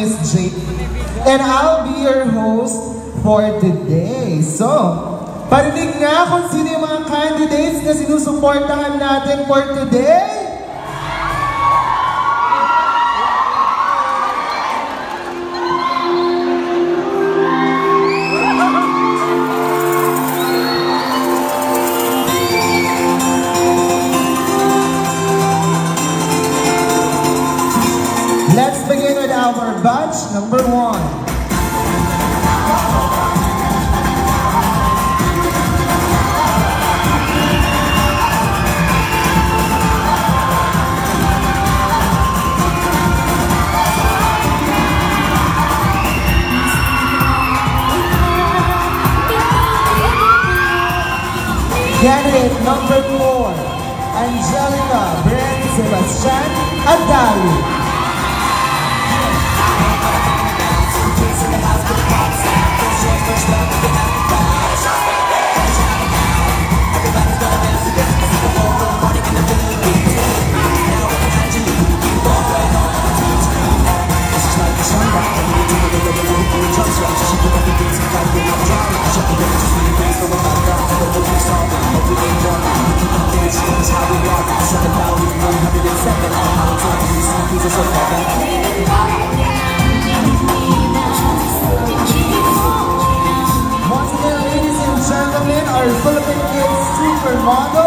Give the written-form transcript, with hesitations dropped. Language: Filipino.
Miss Jade, and I'll be your host for today. So, parinig nga kung sino yung mga candidates na sinusuportahan natin for today. Let's begin with our batch number 1. Candidate number 4, Angelica Brent Sebastian Adali. Once again, ladies and gentlemen, our Philippine Kids Supermodel